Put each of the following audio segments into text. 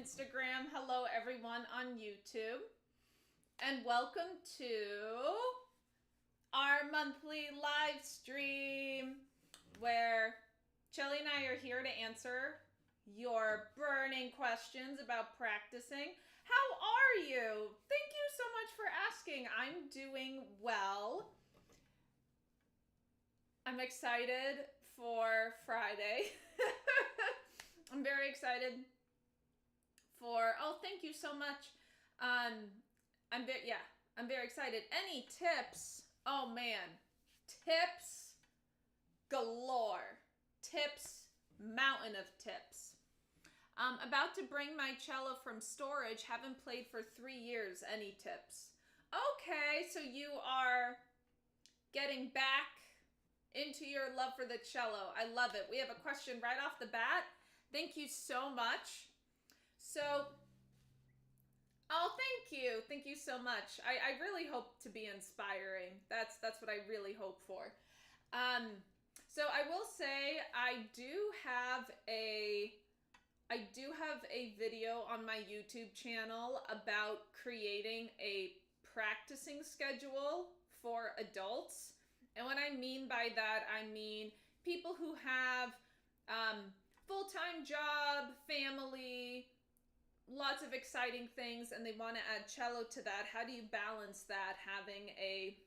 Instagram. Hello, everyone on YouTube. And welcome to our monthly live stream where Shelly and I are here to answer your burning questions about practicing. How are you? Thank you so much for asking. I'm doing well. I'm excited for Friday. I'm very excited for, oh, thank you so much. I'm very excited. Any tips? Oh man, tips galore. Tips, mountain of tips. About to bring my cello from storage. Haven't played for 3 years. Any tips? Okay, so you are getting back into your love for the cello. I love it. We have a question right off the bat. Thank you so much. So, oh, thank you. Thank you so much. I really hope to be inspiring. That's what I really hope for. So I will say I do have a video on my YouTube channel about creating a practicing schedule for adults. And what I mean by that, I mean people who have full-time job, family, lots of exciting things, and they want to add cello to that. How do you balance that, having a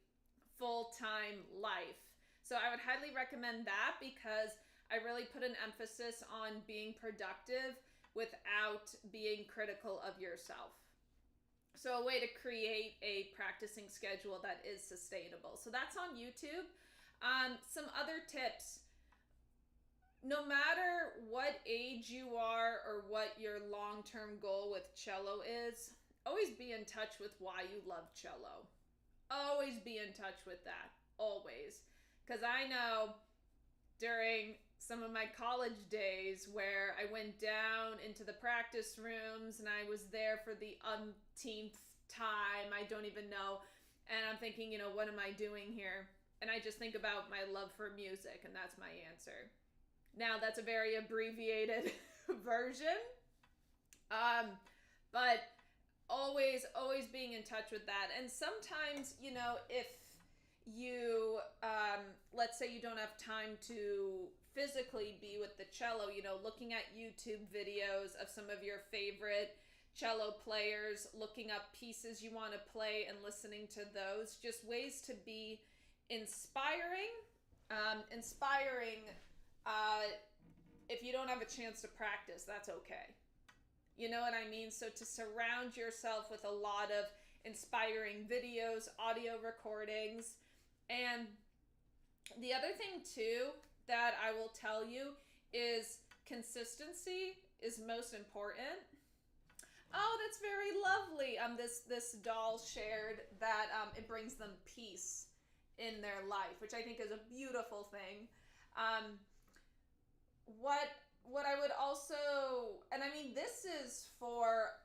full-time life? So I would highly recommend that because I really put an emphasis on being productive without being critical of yourself. So a way to create a practicing schedule that is sustainable. So that's on YouTube. Some other tips. No matter what age you are or what your long-term goal with cello is, always be in touch with why you love cello. Always be in touch with that. Always. Because I know during some of my college days where I went down into the practice rooms and I was there for the umpteenth time, I don't even know, and I'm thinking, what am I doing here? And I just think about my love for music, and that's my answer. Now, that's a very abbreviated version, but always being in touch with that. And sometimes, if you, let's say you don't have time to physically be with the cello, looking at YouTube videos of some of your favorite cello players, looking up pieces you want to play and listening to those, just ways to be inspiring. If you don't have a chance to practice, that's okay. You know what I mean? So to surround yourself with a lot of inspiring videos, audio recordings. And the other thing too that I will tell you is consistency is most important. Oh, that's very lovely. This doll shared that it brings them peace in their life, which I think is a beautiful thing. What I would also, and I mean, this is for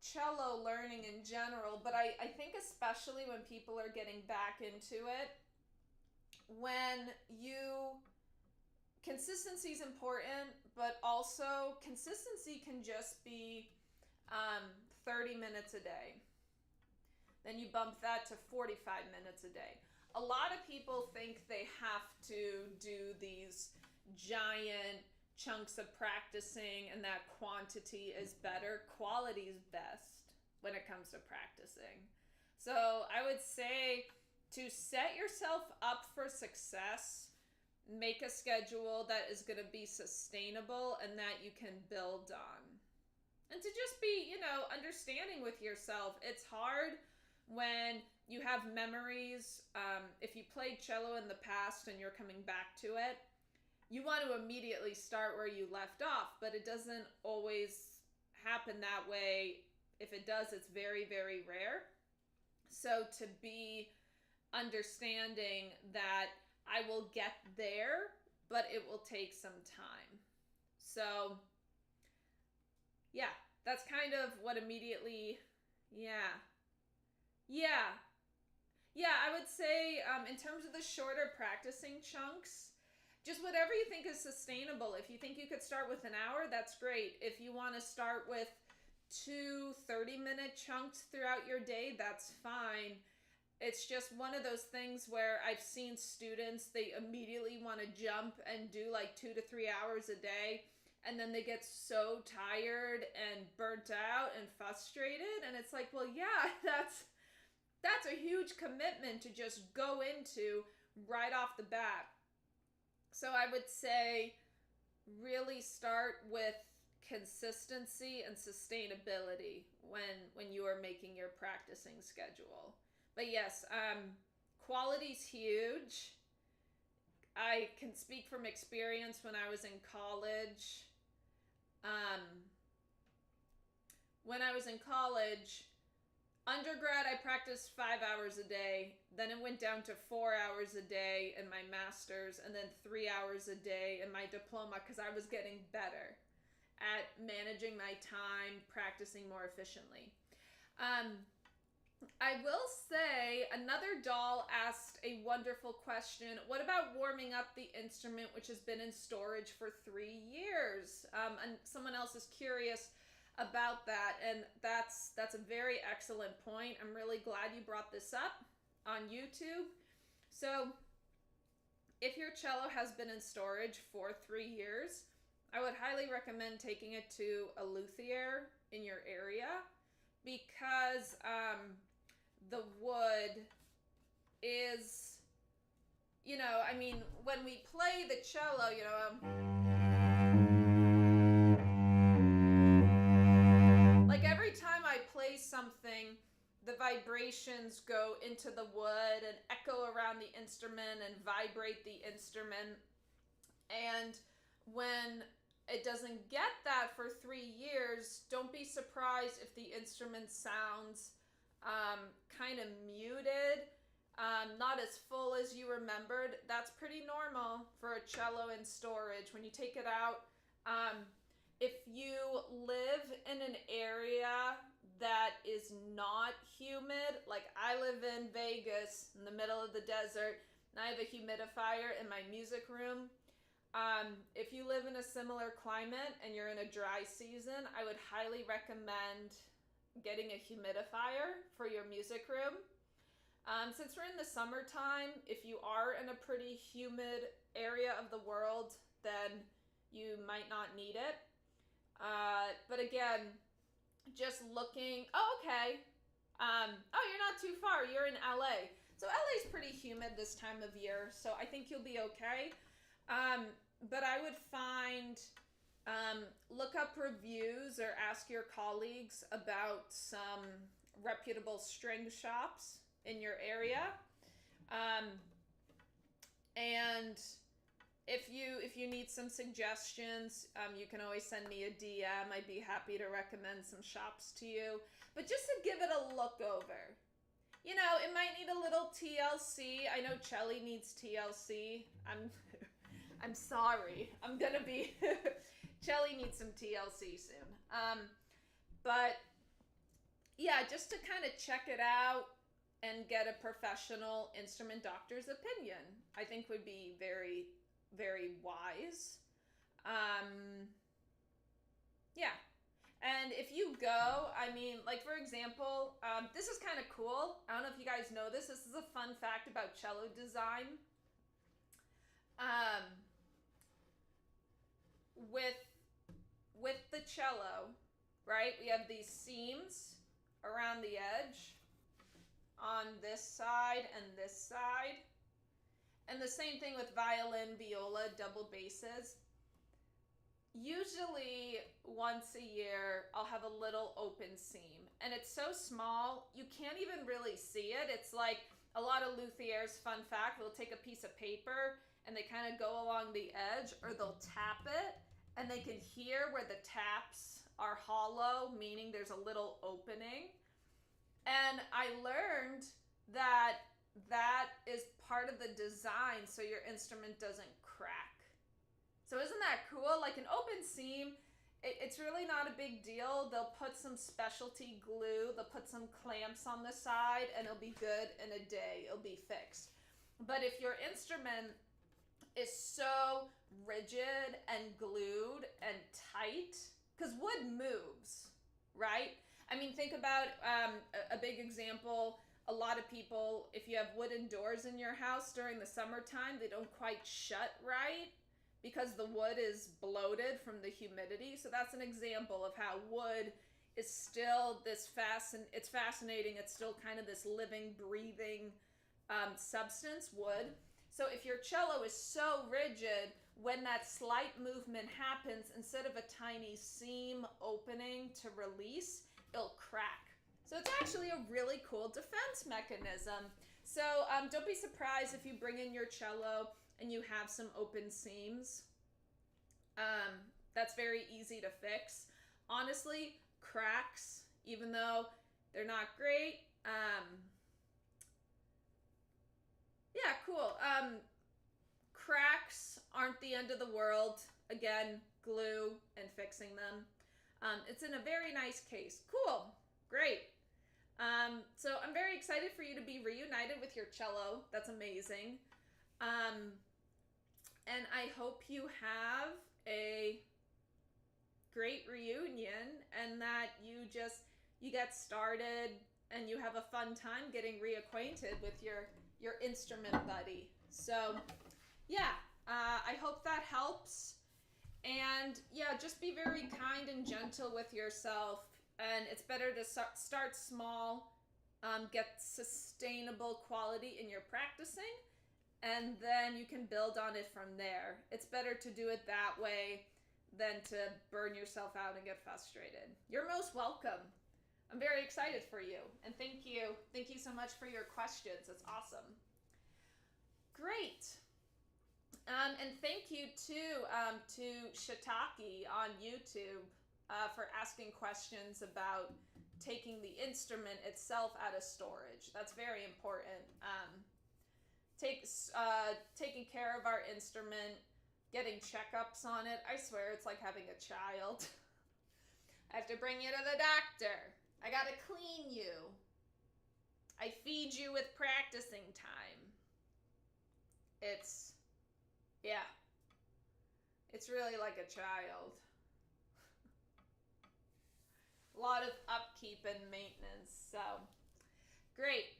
cello learning in general, but I think especially when people are getting back into it, consistency is important, but also consistency can just be 30 minutes a day. Then you bump that to 45 minutes a day. A lot of people think they have to do these giant chunks of practicing and that quantity is better. Quality is best when it comes to practicing. So I would say to set yourself up for success, make a schedule that is going to be sustainable and that you can build on. And to just be, understanding with yourself. It's hard when you have memories. If you played cello in the past and you're coming back to it, you want to immediately start where you left off, but it doesn't always happen that way. If it does, it's very, very rare. So to be understanding that I will get there, but it will take some time. So yeah, that's kind of what immediately, yeah, I would say in terms of the shorter practicing chunks, just whatever you think is sustainable. If you think you could start with an hour, that's great. If you want to start with 2 30-minute chunks throughout your day, that's fine. It's just one of those things where I've seen students, they immediately want to jump and do like 2 to 3 hours a day, and then they get so tired and burnt out and frustrated, and it's like, well, yeah, that's a huge commitment to just go into right off the bat. So I would say really start with consistency and sustainability when you are making your practicing schedule. But yes, quality's huge. I can speak from experience when I was in college. When I was in college, undergrad, I practiced 5 hours a day. Then it went down to 4 hours a day in my master's, and then 3 hours a day in my diploma, because I was getting better at managing my time, practicing more efficiently. I will say another doll asked a wonderful question. What about warming up the instrument, which has been in storage for 3 years? And someone else is curious about that, and that's a very excellent point. I'm really glad you brought this up on YouTube. So if your cello has been in storage for 3 years, I would highly recommend taking it to a luthier in your area, because the wood is, I mean, when we play the cello, like every time I play something, the vibrations go into the wood and echo around the instrument and vibrate the instrument. And when it doesn't get that for 3 years, don't be surprised if the instrument sounds kind of muted, not as full as you remembered. That's pretty normal for a cello in storage. When you take it out, if you live in an area that is not humid, like I live in Vegas in the middle of the desert, and I have a humidifier in my music room. If you live in a similar climate and you're in a dry season, I would highly recommend getting a humidifier for your music room. Since we're in the summertime, if you are in a pretty humid area of the world, then you might not need it. But again, just looking, okay, you're not too far, you're in LA. So LA's pretty humid this time of year, so I think you'll be okay. But I would find, look up reviews or ask your colleagues about some reputable string shops in your area. And if you need some suggestions, you can always send me a DM. I'd be happy to recommend some shops to you. But just to give it a look over. It might need a little TLC. I know Chelly needs TLC. I'm sorry. I'm gonna be... Chelly needs some TLC soon. But yeah, just to kind of check it out and get a professional instrument doctor's opinion, I think would be very, very wise. Yeah. And if you go, I mean, like for example, this is kind of cool. I don't know if you guys know this. This is a fun fact about cello design. With the cello, right, we have these seams around the edge on this side and this side. And the same thing with violin, viola, double basses. Usually once a year, I'll have a little open seam. And it's so small, you can't even really see it. It's like a lot of luthiers, fun fact, will take a piece of paper and they kind of go along the edge, or they'll tap it, and they can hear where the taps are hollow, meaning there's a little opening. And I learned that that is part of the design so your instrument doesn't crack. So isn't that cool? Like an open seam, it's really not a big deal. They'll put some specialty glue, they'll put some clamps on the side, and it'll be good in a day. It'll be fixed. But if your instrument is so rigid and glued and tight, because wood moves, right? I mean, think about a big example. A lot of people, if you have wooden doors in your house during the summertime, they don't quite shut right because the wood is bloated from the humidity. So that's an example of how wood is still this it's fascinating. It's still kind of this living, breathing substance, wood. So if your cello is so rigid, when that slight movement happens, instead of a tiny seam opening to release, it'll crack. So it's actually a really cool defense mechanism. So don't be surprised if you bring in your cello and you have some open seams. That's very easy to fix. Honestly, cracks, even though they're not great, yeah, cool. Cracks aren't the end of the world. Again, glue and fixing them. It's in a very nice case. Cool. Great. So I'm very excited for you to be reunited with your cello. That's amazing. And I hope you have a great reunion and that you get started and you have a fun time getting reacquainted with your instrument buddy. So yeah, I hope that helps. And yeah, just be very kind and gentle with yourself. And it's better to start small, get sustainable quality in your practicing, and then you can build on it from there. It's better to do it that way than to burn yourself out and get frustrated. You're most welcome. I'm very excited for you. And thank you. Thank you so much for your questions. It's awesome. Great. And thank you to Shiitake on YouTube for asking questions about taking the instrument itself out of storage. That's very important. Taking care of our instrument, getting checkups on it. I swear it's like having a child. I have to bring you to the doctor. I gotta clean you. I feed you with practicing time. It's really like a child. A lot of upkeep and maintenance. So great.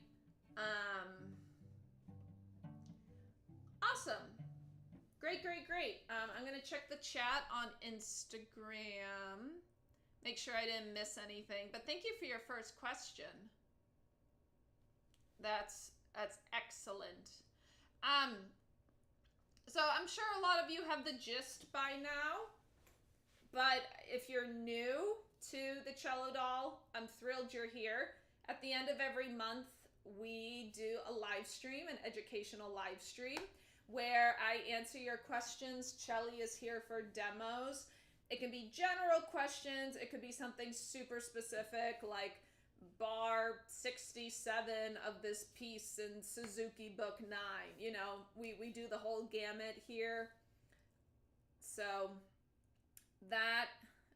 Awesome. Great. I'm gonna check the chat on Instagram. Make sure I didn't miss anything. But thank you for your first question. That's excellent. So I'm sure a lot of you have the gist by now. But if you're new to the Cello Doll, I'm thrilled you're here. At the end of every month, we do a live stream, an educational live stream, where I answer your questions. Chelly is here for demos. It can be general questions. It could be something super specific, like bar 67 of this piece in Suzuki Book 9. You know, we do the whole gamut here. So that,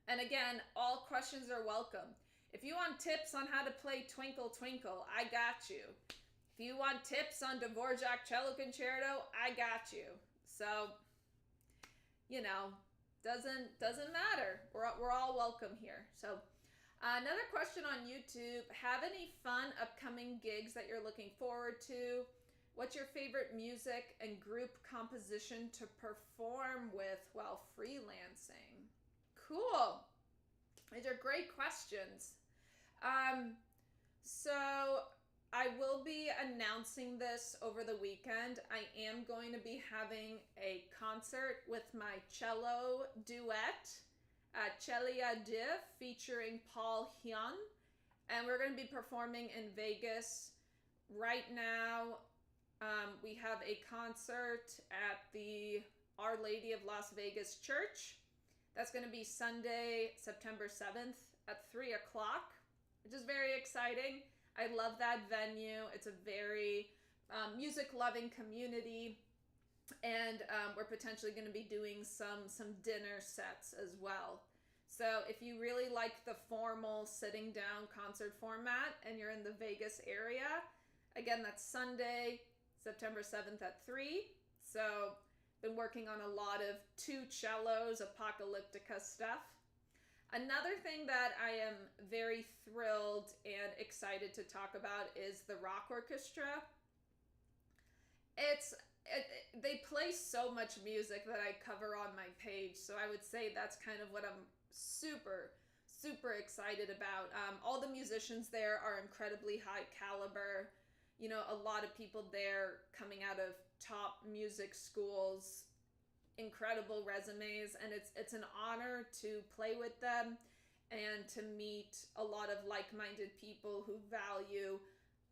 and again, all questions are welcome. If you want tips on how to play Twinkle Twinkle, I got you. If you want tips on Dvorak Cello Concerto, I got you. So, you know, doesn't matter. We're all welcome here. So, another question on YouTube. Have any fun upcoming gigs that you're looking forward to? What's your favorite music and group composition to perform with while freelancing? Cool. These are great questions. So I will be announcing this over the weekend. I am going to be having a concert with my cello duet, Celia Div, featuring Paul Hyun. And we're going to be performing in Vegas. Right now, we have a concert at the Our Lady of Las Vegas Church. That's going to be Sunday, September 7th at 3 o'clock, which is very exciting. I love that venue. It's a very music-loving community. And we're potentially going to be doing some dinner sets as well. So if you really like the formal sitting down concert format and you're in the Vegas area, again, that's Sunday, September 7th at 3. So been working on a lot of two cellos, apocalyptica stuff. Another thing that I am very thrilled and excited to talk about is the rock orchestra. They play so much music that I cover on my page, so I would say that's kind of what I'm super excited about. All the musicians there are incredibly high caliber. You know, a lot of people there coming out of top music schools, incredible resumes, and it's an honor to play with them and to meet a lot of like-minded people who value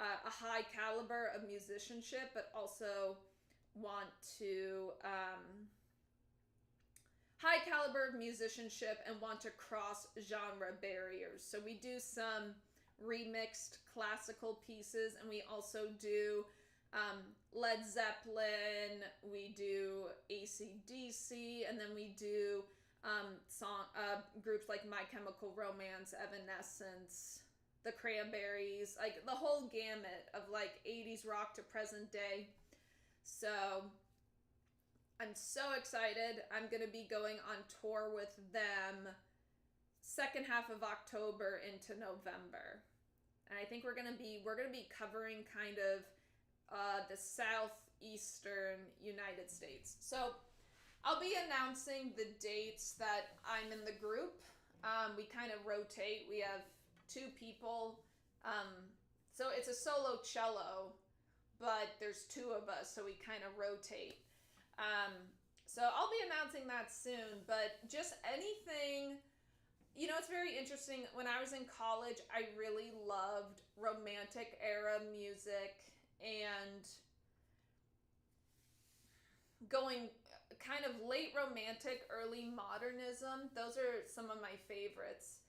a high caliber of musicianship, but also want to high caliber of musicianship and want to cross genre barriers. So we do some remixed classical pieces, and we also do Led Zeppelin, we do AC/DC, and then we do groups like My Chemical Romance, Evanescence, the Cranberries, like the whole gamut of like 80s rock to present day. So I'm so excited. I'm going to be going on tour with them second half of October into November. And I think we're going to be covering kind of the southeastern United States. So I'll be announcing the dates that I'm in the group. We kind of rotate. We have 2 people. So it's a solo cello, but there's 2 of us, so we kind of rotate. So I'll be announcing that soon, but just anything, you know, it's very interesting. When I was in college, I really loved romantic era music and going kind of late romantic, early modernism. Those are some of my favorites.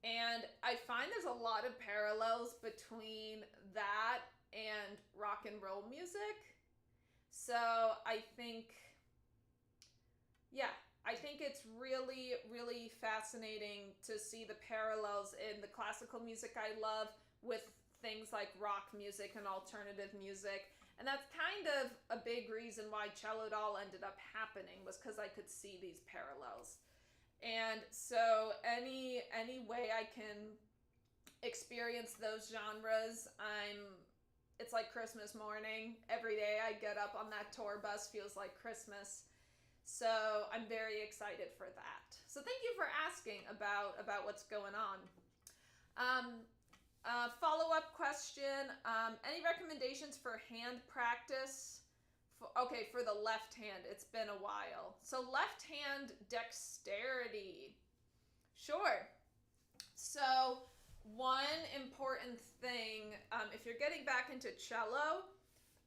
And I find there's a lot of parallels between that and rock and roll music. So I think it's really fascinating to see the parallels in the classical music I love with things like rock music and alternative music. And that's kind of a big reason why Cello Doll ended up happening, was because I could see these parallels. And so any way I can experience those genres, it's like Christmas morning. Every day I get up on that tour bus feels like Christmas. So I'm very excited for that. So thank you for asking about what's going on. Follow-up question. Any recommendations for hand practice? For the left hand, it's been a while. So left hand dexterity. Sure. So one important thing, if you're getting back into cello,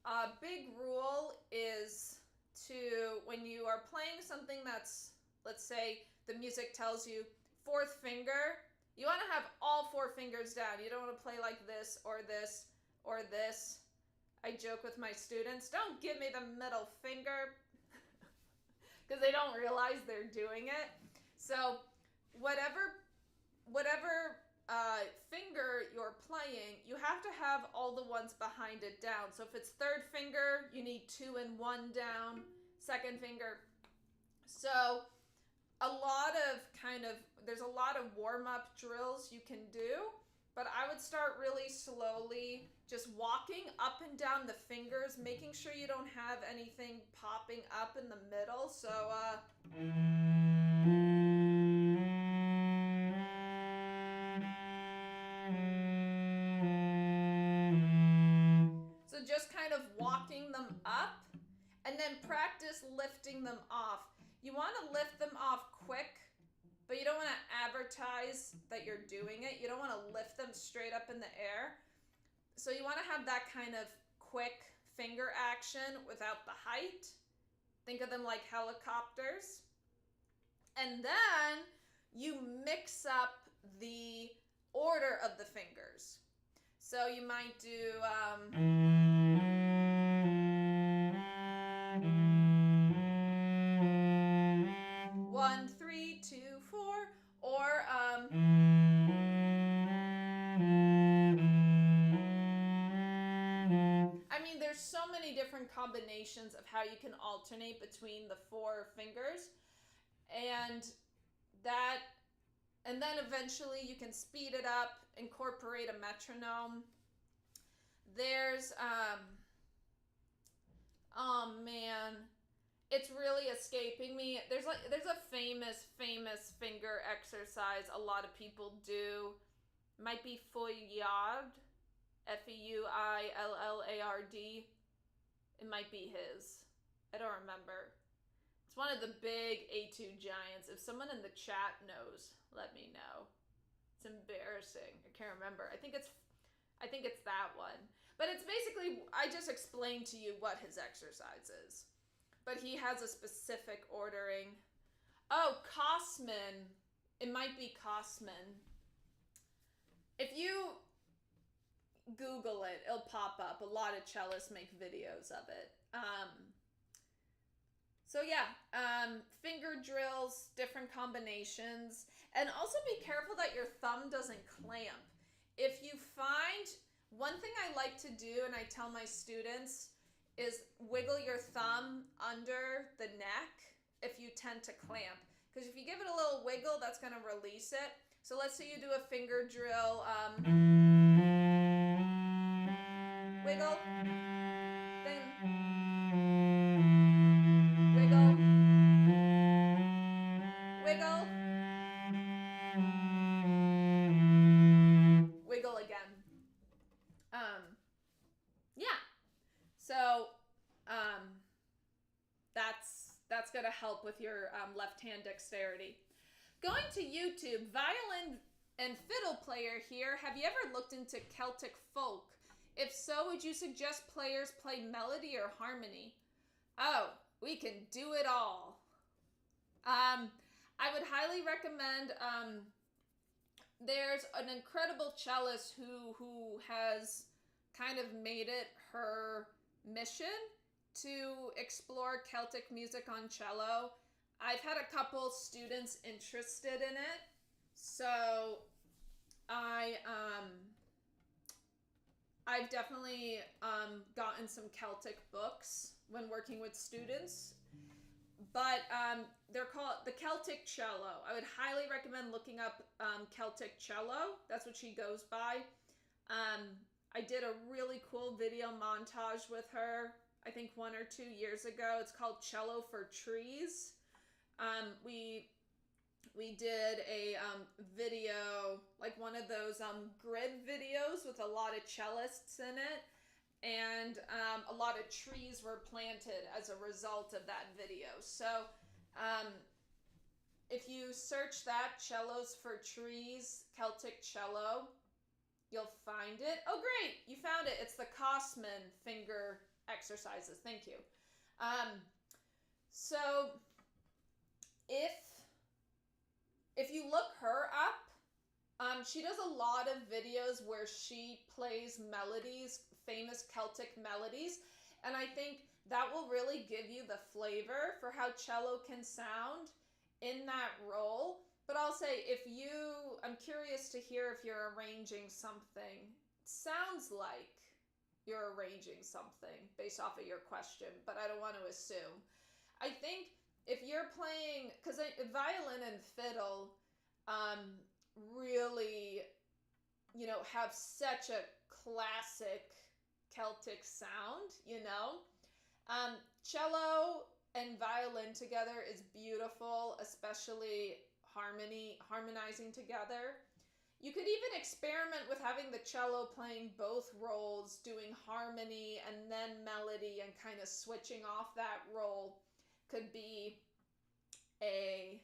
a big rule is to, when you are playing something that's, let's say the music tells you 4th finger, you want to have all 4 fingers down. You don't want to play like this or this or this. I joke with my students, don't give me the middle finger, because they don't realize they're doing it. So whatever finger you're playing, you have to have all the ones behind it down. So if it's 3rd finger, you need 2 and 1 down, 2nd finger. So there's a lot of warm-up drills you can do, but I would start really slowly, just walking up and down the fingers, making sure you don't have anything popping up in the middle. So just kind of walking them up, and then practice lifting them off. You want to lift them off quick, but you don't want to advertise that you're doing it. You don't want to lift them straight up in the air. So you want to have that kind of quick finger action without the height. Think of them like helicopters. And then you mix up the order of the fingers. So you might do 1, 3, 2, 4, or there's so many different combinations of how you can alternate between the 4 fingers, and that And then eventually you can speed it up, incorporate a metronome. There's, oh man, it's really escaping me. There's a famous finger exercise a lot of people do. Might be Feuillard, Feuillard. It might be his. I don't remember. It's one of the big etude giants. If someone in the chat knows, let me know. It's embarrassing. I can't remember. I think it's that one. But it's basically, I just explained to you what his exercise is. But he has a specific ordering. Oh, Kosman. It might be Kosman. If you Google it, it'll pop up. A lot of cellists make videos of it. So yeah, finger drills, different combinations. And also be careful that your thumb doesn't clamp. If you find, one thing I like to do, and I tell my students, is wiggle your thumb under the neck if you tend to clamp. Because if you give it a little wiggle, that's going to release it. So let's say you do a finger drill, wiggle, then wiggle, wiggle, wiggle again. Yeah. So that's going to help with your left hand dexterity. Going to YouTube, violin and fiddle player here. Have you ever looked into Celtic folk? If so, would you suggest players play melody or harmony? Oh, we can do it all. I would highly recommend, there's an incredible cellist who has kind of made it her mission to explore Celtic music on cello. I've had a couple students interested in it, so I've definitely gotten some Celtic books when working with students, but they're called the Celtic Cello. I would highly recommend looking up Celtic Cello. That's what she goes by. I did a really cool video montage with her, I think 1 or 2 years ago. It's called Cello for Trees. We did a video, like one of those grid videos with a lot of cellists in it, and a lot of trees were planted as a result of that video. So if you search that, Cellos for Trees, Celtic Cello, you'll find it. Oh great, you found it. It's the Kosman finger exercises. Thank you. So if you look her up, she does a lot of videos where she plays melodies, famous Celtic melodies, and I think that will really give you the flavor for how cello can sound in that role. But I'll say, I'm curious to hear if you're arranging something. It sounds like you're arranging something based off of your question, but I don't want to assume. I think if you're playing, because violin and fiddle really, have such a classic Celtic sound, cello and violin together is beautiful, especially harmonizing together. You could even experiment with having the cello playing both roles, doing harmony and then melody, and kind of switching off that role could be a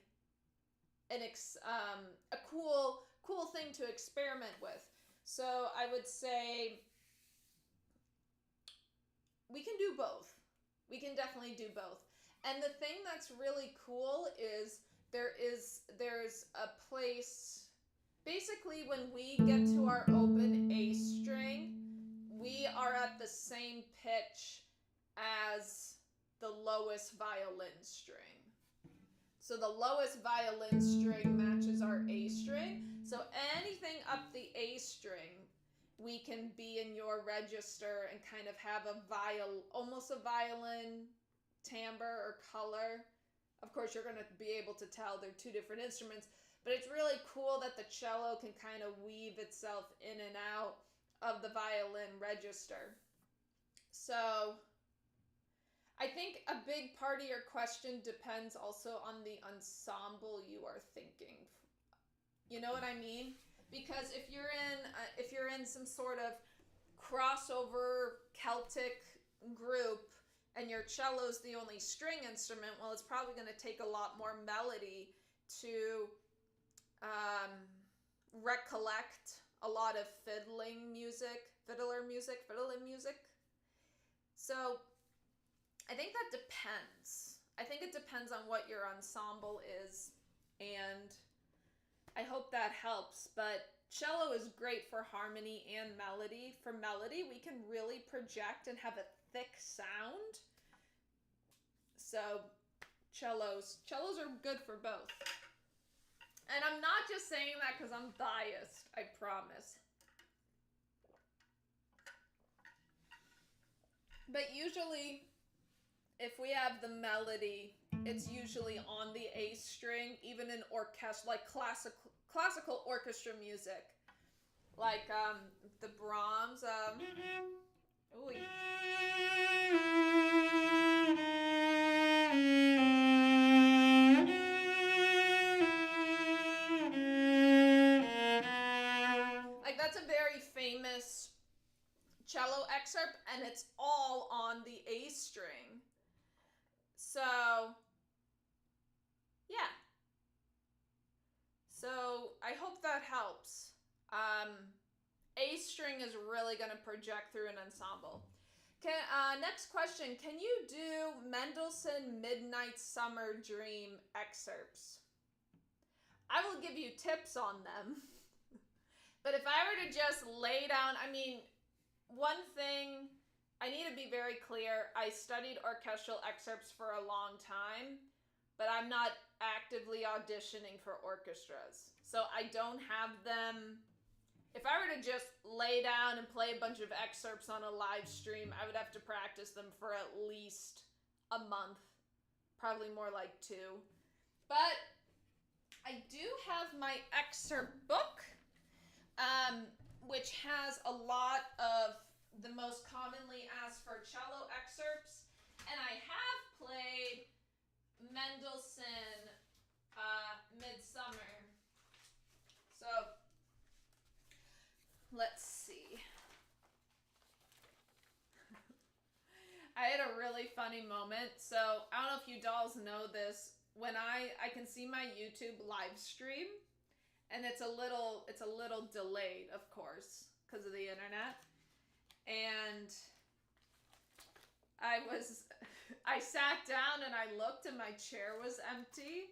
cool thing to experiment with. So I would say we can do both. We can definitely do both. And the thing that's really cool is there's a place, basically when we get to our open A string, we are at the same pitch as the lowest violin string. So the lowest violin string matches our A string. So anything up the A string, we can be in your register and kind of have almost a violin timbre or color. Of course, you're going to be able to tell they're two different instruments, but it's really cool that the cello can kind of weave itself in and out of the violin register. So I think a big part of your question depends also on the ensemble you are thinking. You know what I mean? Because if you're in some sort of crossover Celtic group and your cello's the only string instrument, well, it's probably going to take a lot more melody to recollect a lot of fiddler music. So I think that depends. I think it depends on what your ensemble is, and I hope that helps. But cello is great for harmony and melody. For melody, we can really project and have a thick sound. So cellos are good for both. And I'm not just saying that because I'm biased, I promise. But usually, if we have the melody, it's usually on the A string, even in orchestra, like classical orchestra music. Like the Brahms, ooh. Like that's a very famous cello excerpt, and it's all on the A string. So, yeah. So I hope that helps. A string is really going to project through an ensemble. Next question. Can you do Mendelssohn Midnight Summer Dream excerpts? I will give you tips on them. But if I were to just lay down, I mean, one thing, I need to be very clear. I studied orchestral excerpts for a long time, but I'm not actively auditioning for orchestras. So I don't have them. If I were to just lay down and play a bunch of excerpts on a live stream, I would have to practice them for at least a month, probably more like 2. But I do have my excerpt book, which has a lot of the most commonly asked for cello excerpts, and I have played Mendelssohn Midsummer. So let's see. I had a really funny moment. So I don't know if you dolls know this. When I can see my YouTube live stream, and it's a little delayed, of course, because of the internet. And I sat down and I looked and my chair was empty.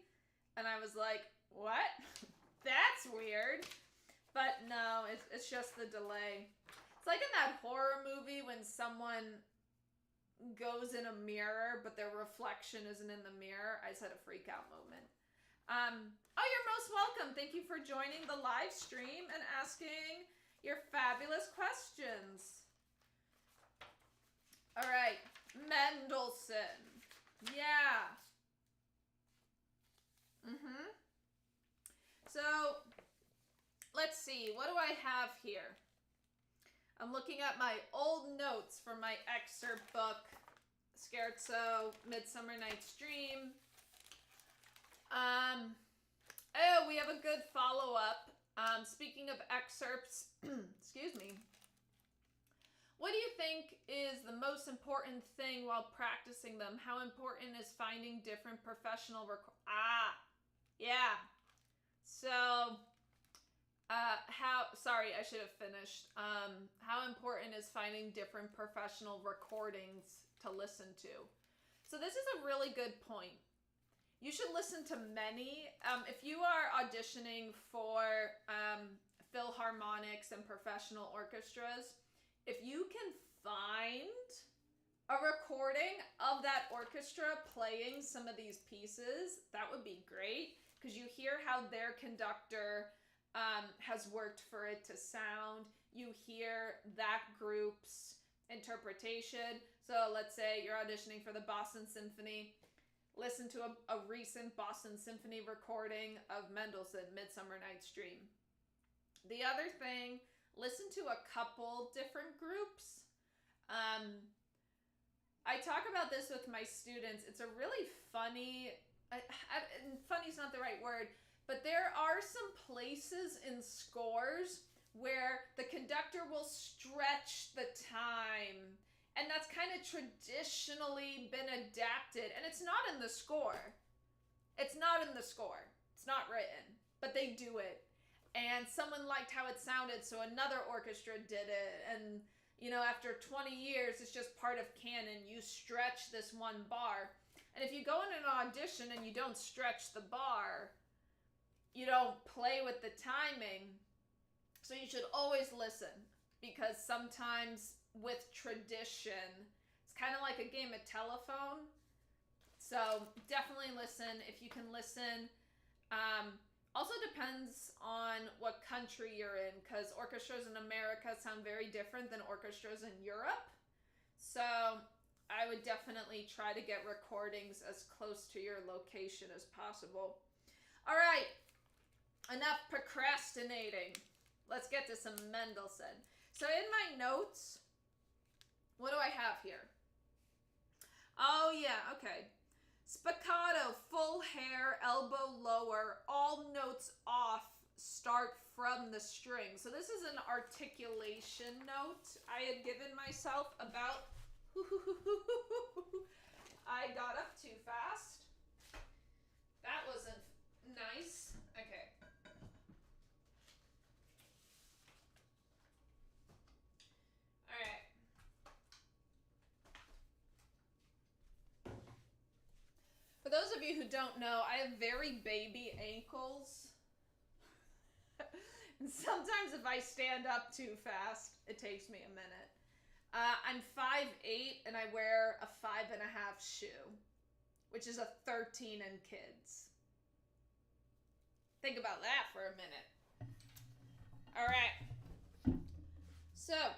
And I was like, what? That's weird. But no, it's just the delay. It's like in that horror movie when someone goes in a mirror, but their reflection isn't in the mirror. I just had a freak out moment. Oh, you're most welcome. Thank you for joining the live stream and asking your fabulous questions. All right, Mendelssohn. Yeah. So, let's see. What do I have here? I'm looking at my old notes from my excerpt book, Scherzo, Midsummer Night's Dream. Oh, we have a good follow-up. Speaking of excerpts, excuse me. What do you think is the most important thing while practicing them? How important is finding different professional yeah. So, sorry, I should have finished. How important is finding different professional recordings to listen to? So this is a really good point. You should listen to many. If you are auditioning for philharmonics and professional orchestras, if you can find a recording of that orchestra playing some of these pieces, that would be great, because you hear how their conductor has worked for it to sound. You hear that group's interpretation. So let's say you're auditioning for the Boston Symphony. Listen to a recent Boston Symphony recording of Mendelssohn, Midsummer Night's Dream. The other thing, listen to a couple different groups. I talk about this with my students. It's a really funny, funny's not the right word, but there are some places in scores where the conductor will stretch the time, and that's kind of traditionally been adapted, and it's not in the score. It's not in the score. It's not written, but they do it. And someone liked how it sounded, so another orchestra did it, and you know, after 20 years, it's just part of canon. You stretch this one bar. And if you go in an audition and you don't stretch the bar, you don't play with the timing. So you should always listen, because sometimes with tradition, it's kind of like a game of telephone. So definitely listen if you can listen. Also depends on what country you're in, because orchestras in America sound very different than orchestras in Europe. So I would definitely try to get recordings as close to your location as possible. All right, enough procrastinating. Let's get to some Mendelssohn. So in my notes, what do I have here? Oh yeah, okay. Spiccato, full hair, elbow lower, all notes off, start from the string. So this is an articulation note I had given myself about. I got up too fast. That wasn't nice. Okay. All right. For those of you who don't know, I have very baby ankles. And sometimes if I stand up too fast, it takes me a minute. I'm 5'8" and I wear a 5.5 shoe, which is a 13 in kids. Think about that for a minute. All right. So,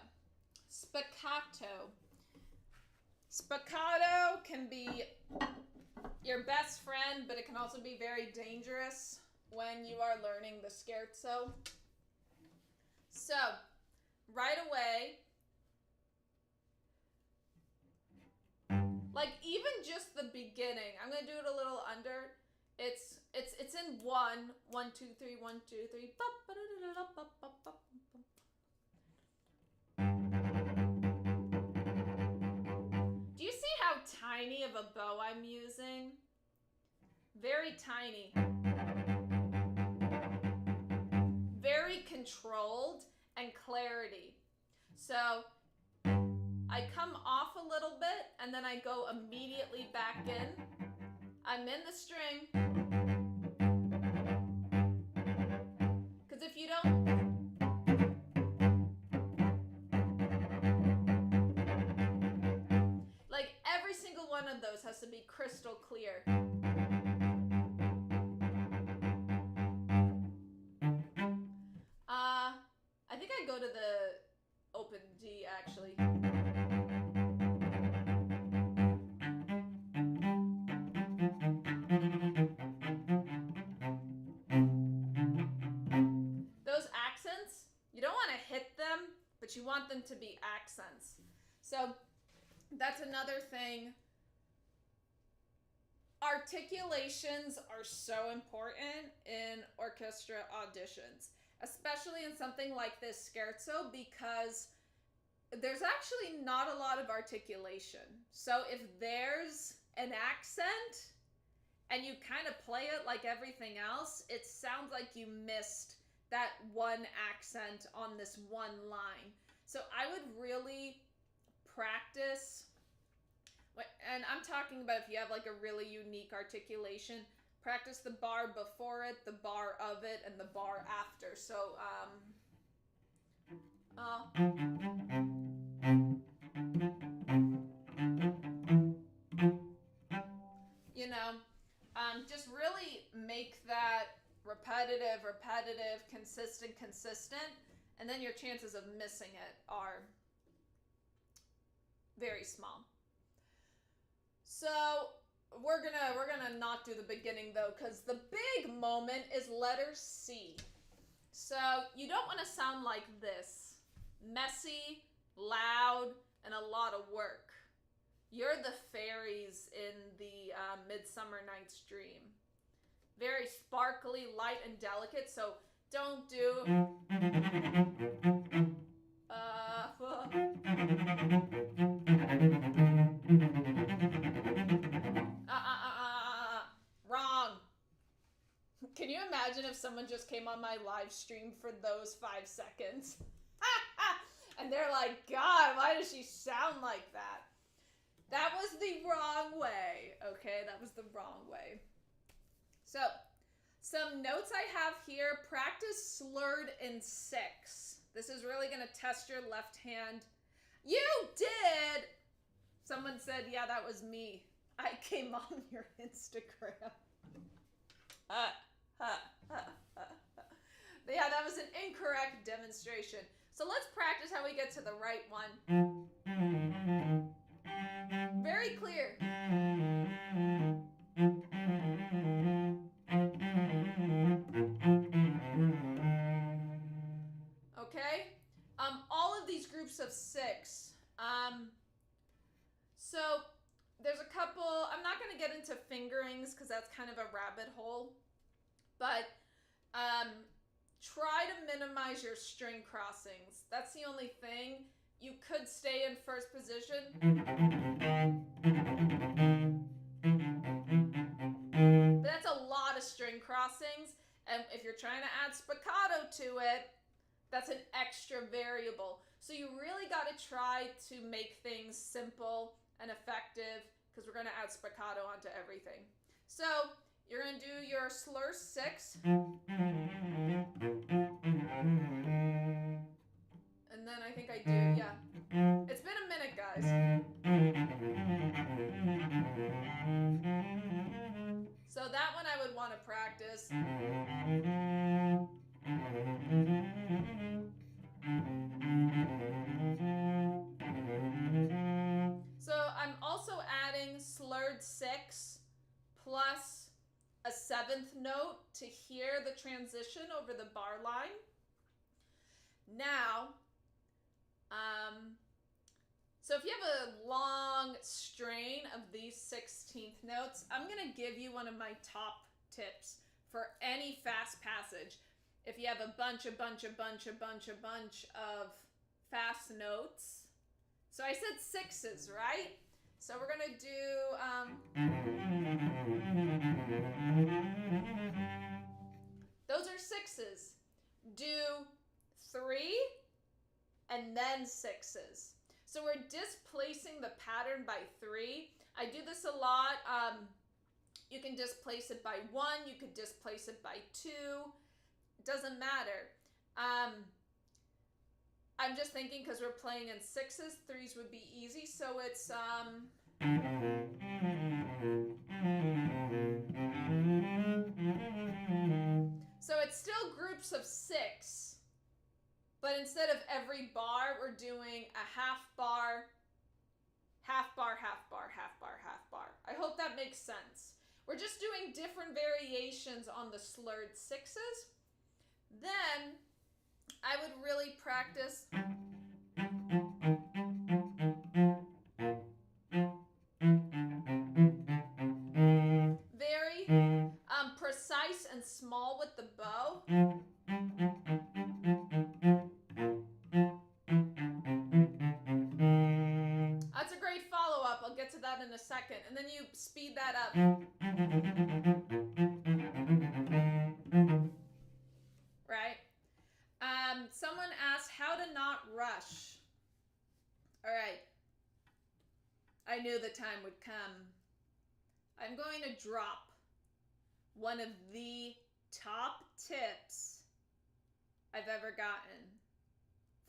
spiccato. Spiccato can be your best friend, but it can also be very dangerous when you are learning the scherzo. So, right away, like even just the beginning, I'm gonna do it a little under. It's in 1, 1, 2, 3, 1, 2, 3. Do you see how tiny of a bow I'm using? Very tiny. Very controlled and clarity. So I come off a little bit and then I go immediately back in. I'm in the string. Because if you don't, like every single one of those has to be crystal clear. I think I go to the open D actually. Those accents, you don't want to hit them, but you want them to be accents. So that's another thing. Articulations are so important in orchestra auditions, especially in something like this scherzo, because there's actually not a lot of articulation. So if there's an accent and you kind of play it like everything else, it sounds like you missed that one accent on this one line. So I would really practice, and I'm talking about if you have like a really unique articulation, practice the bar before it, the bar of it, and the bar after. So, you know, just really make that repetitive, consistent, and then your chances of missing it are very small. So we're gonna not do the beginning though, because the big moment is letter C. So you don't want to sound like this. Messy, loud, and a lot of work. You're the fairies in the Midsummer Night's Dream. Very sparkly, light, and delicate, so don't do... Wrong. Can you imagine if someone just came on my live stream for those 5 seconds? And they're like, God, why does she sound like that? That was the wrong way. Okay, that was the wrong way. So, some notes I have here. Practice slurred in 6. This is really going to test your left hand. You did! Someone said, yeah, that was me. I came on your Instagram. Yeah, that was an incorrect demonstration. So let's practice how we get to the right one. Very clear. Okay? All of these groups of 6. So there's a couple, I'm not going to get into fingerings because that's kind of a rabbit hole, but try to minimize your string crossings. That's the only thing. You could stay in first position. But that's a lot of string crossings. And if you're trying to add spiccato to it, that's an extra variable. So you really got to try to make things simple and effective because we're going to add spiccato onto everything. So you're going to do your slur 6. And then I think I do, yeah. It's been a minute, guys. So that one I would want to practice. So I'm also adding slurred 6 plus a 7th note to hear the transition over the bar line. Now, so if you have a long strain of these 16th notes, I'm going to give you one of my top tips for any fast passage. If you have a bunch of fast notes. So I said 6s, right? So we're going to do, those are 6s. Do 3 and then 6s. So we're displacing the pattern by 3. I do this a lot. You can displace it by 1. You could displace it by 2. Doesn't matter. I'm just thinking because we're playing in 6s, 3s would be easy. So it's so it's still groups of 6, but instead of every bar, we're doing a half bar, half bar, half bar, half bar, half bar. I hope that makes sense. We're just doing different variations on the slurred 6s. Then I would really practice very precise and small with the bow. That's a great follow-up. I'll get to that in a second. And then you speed that up. Right? Someone asked how to not rush. All right. I knew the time would come. I'm going to drop one of the top tips I've ever gotten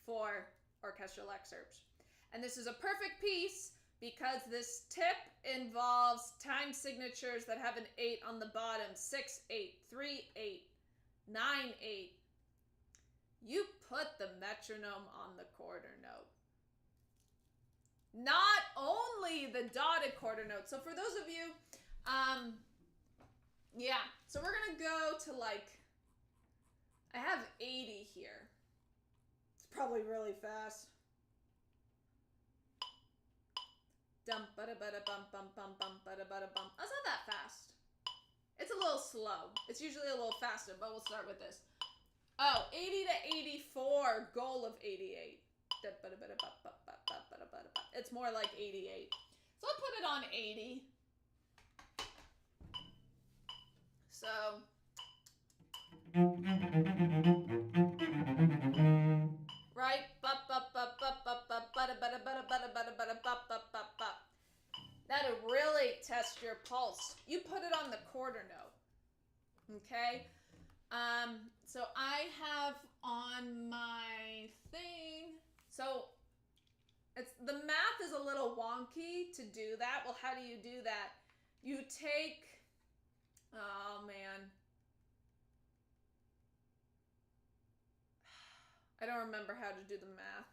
for orchestral excerpts. And this is a perfect piece because this tip involves time signatures that have an 8 on the bottom. 6, 8, 3, 8, 9, 8. You put the metronome on the quarter note. Not only the dotted quarter note. So for those of you Yeah, so we're gonna go to like, I have 80 here. It's probably really fast. Dum ba da ba da bum bum bum bum ba da bum. That's not that fast. It's a little slow. It's usually a little faster, but we'll start with this. Oh, 80 to 84, goal of 88. It's more like 88. So I'll put it on 80. So right? That'll really test your pulse. You put it on the quarter note. Okay? So I have on my thing, so it's, the math is a little wonky to do that. Well, how do you do that? You take, oh man, I don't remember how to do the math.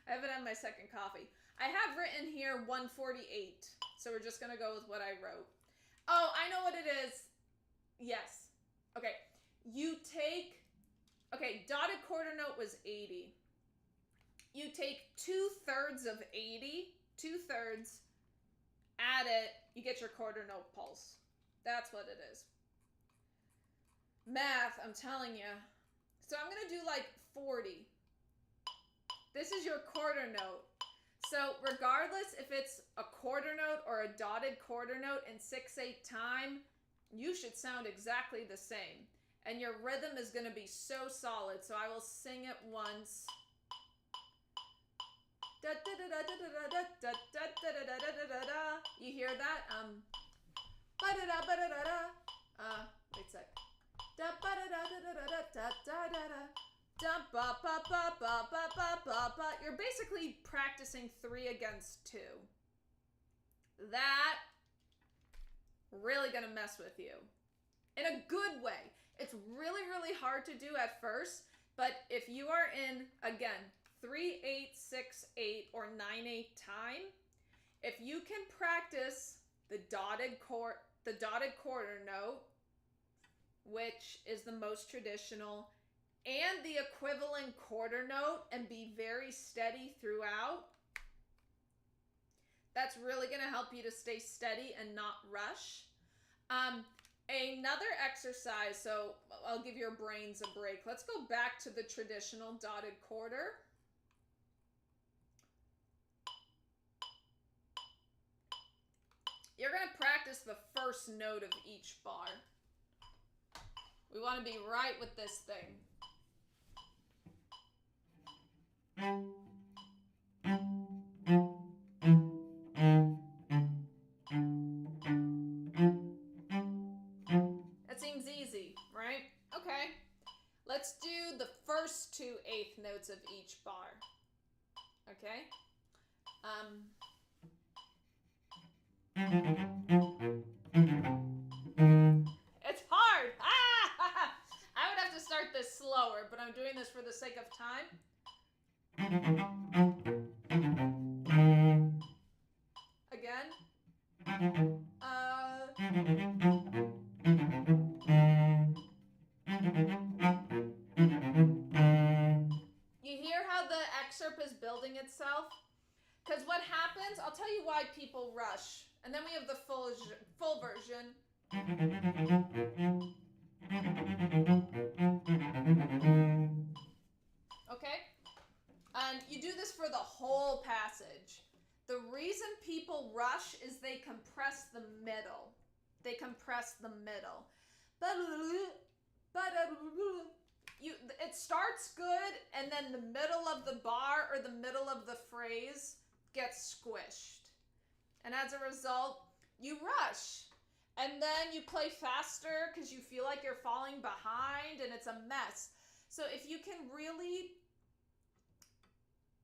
I haven't had my second coffee. I have written here 148, so we're just gonna go with what I wrote. Oh, I know what it is. Yes. Okay. You take, okay, dotted quarter note was 80. You take 2/3 of 80, 2/3, add it, you get your quarter note pulse. That's what it is. Math, I'm telling you. So I'm gonna do like 40. This is your quarter note. So regardless if it's a quarter note or a dotted quarter note in 6/8 time, you should sound exactly the same. And your rhythm is going to be so solid. So I will sing it once. You hear that? Wait a sec. You're basically practicing 3 against 2. That really gonna mess with you in a good way. It's really, really hard to do at first, but if you are in, again, 3/8, 6/8, or 9/8 time, if you can practice the dotted quarter note, which is the most traditional, and the equivalent quarter note, and be very steady throughout, that's really going to help you to stay steady and not rush. Another exercise, so I'll give your brains a break. Let's go back to the traditional dotted quarter. You're going to practice the first note of each bar. We want to be right with this thing. That seems easy, right? Okay. Let's do the first 2 eighth notes of each bar. Okay? It's hard. I would have to start this slower, but I'm doing this for the sake of time. Again. You hear how the excerpt is building itself? Because what happens, I'll tell you why people rush. And then we have the full version. Okay? And you do this for the whole passage. The reason people rush is they compress the middle. They compress the middle. It starts good, and then the middle of the bar or the middle of the phrase gets squished. And as a result, you rush. And then you play faster because you feel like you're falling behind, and it's a mess. So if you can really...